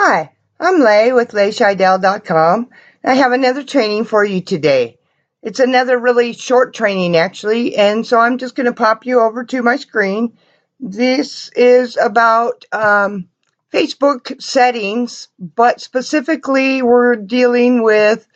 Hi, I'm Lay with LayShidell.com. I have another training for you today. It's another really short training actually, and so I'm just going to pop you over to my screen. This is about Facebook settings, but specifically we're dealing with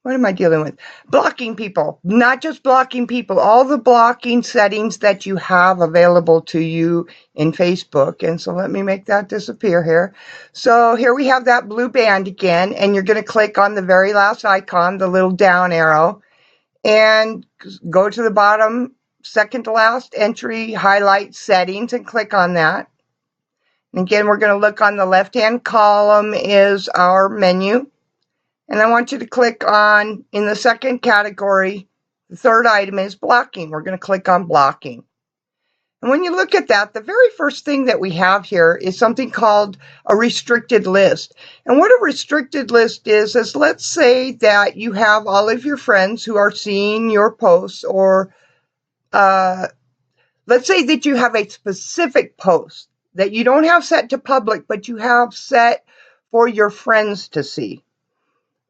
what am I dealing with? Blocking people, not just blocking people, all the blocking settings that you have available to you in Facebook. And so let me make that disappear here. So here we have that blue band again, and you're going to click on the very last icon, the little down arrow, and go to the bottom, second to last entry, highlight settings, and click on that. And again, we're going to look on the left-hand column is our menu. And I want you to click on, in the second category, the third item is blocking. We're going to click on blocking. And when you look at that, the very first thing that we have here is something called a restricted list. And what a restricted list is let's say that you have all of your friends who are seeing your posts, or let's say that you have a specific post that you don't have set to public, but you have set for your friends to see.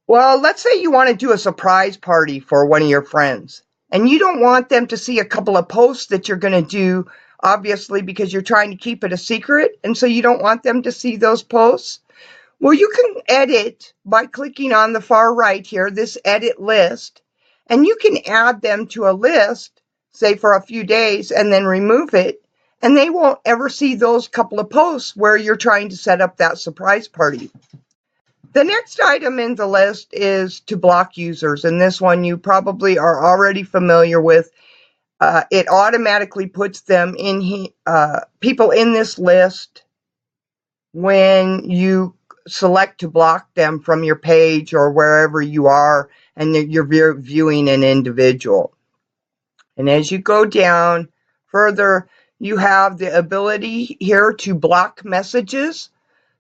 Well, let's say you want to do a surprise party for one of your friends, and you don't want them to see a couple of posts that you're going to do, obviously, because you're trying to keep it a secret, and so you don't want them to see those posts. Well, you can edit by clicking on the far right here, this edit list, and you can add them to a list, say for a few days, and then remove it, and they won't ever see those couple of posts where you're trying to set up that surprise party. The next item in the list is to block users, and this one you probably are already familiar with. It automatically puts them in people in this list when you select to block them from your page or wherever you are and you're viewing an individual. And as you go down further, you have the ability here to block messages.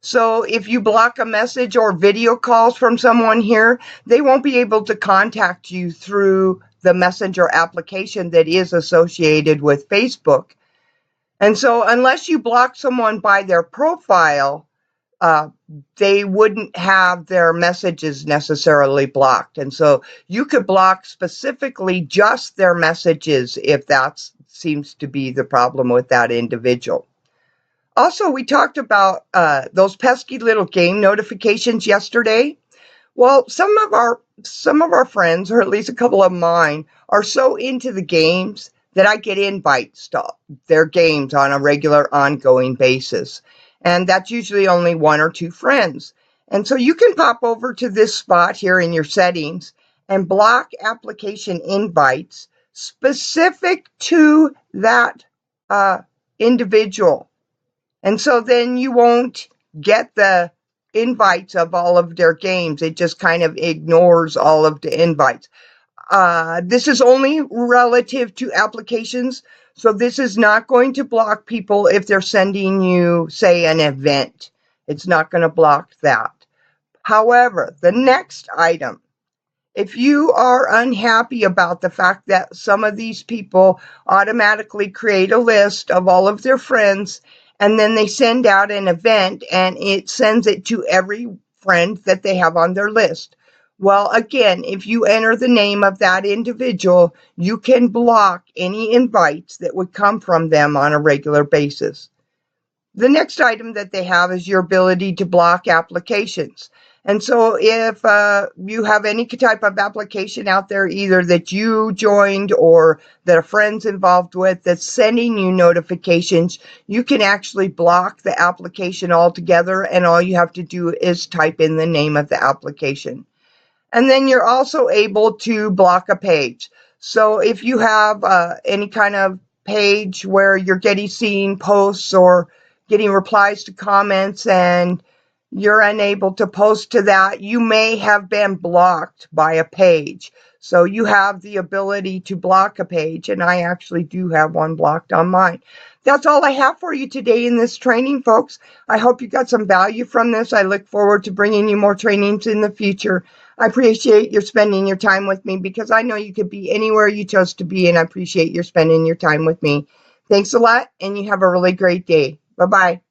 So if you block a message or video calls from someone here, they won't be able to contact you through the Messenger application that is associated with Facebook. And so unless you block someone by their profile, they wouldn't have their messages necessarily blocked. And so you could block specifically just their messages if that seems to be the problem with that individual. Also, we talked about those pesky little game notifications yesterday. Well, some of our friends, or at least a couple of mine, are so into the games that I get invites to their games on a regular, ongoing basis. And that's usually only one or two friends. And so you can pop over to this spot here in your settings and block application invites specific to that individual. And so then you won't get the invites of all of their games. It just kind of ignores all of the invites. This is only relative to applications, so this is not going to block people if they're sending you, say, an event. It's not going to block that. However, the next item, if you are unhappy about the fact that some of these people automatically create a list of all of their friends, and then they send out an event and it sends it to every friend that they have on their list. Well, again, if you enter the name of that individual, you can block any invites that would come from them on a regular basis. The next item that they have is your ability to block applications. And so if you have any type of application out there, either that you joined or that a friend's involved with that's sending you notifications, you can actually block the application altogether, and all you have to do is type in the name of the application. And then you're also able to block a page. So if you have any kind of page where you're seeing posts or getting replies to comments and you're unable to post to that, you may have been blocked by a page. So you have the ability to block a page, and I actually do have one blocked on mine. That's all I have for you today in this training, folks. I hope you got some value from this. I look forward to bringing you more trainings in the future. I appreciate your spending your time with me, because I know you could be anywhere you chose to be, and I appreciate your spending your time with me. Thanks a lot, and you have a really great day. Bye-bye.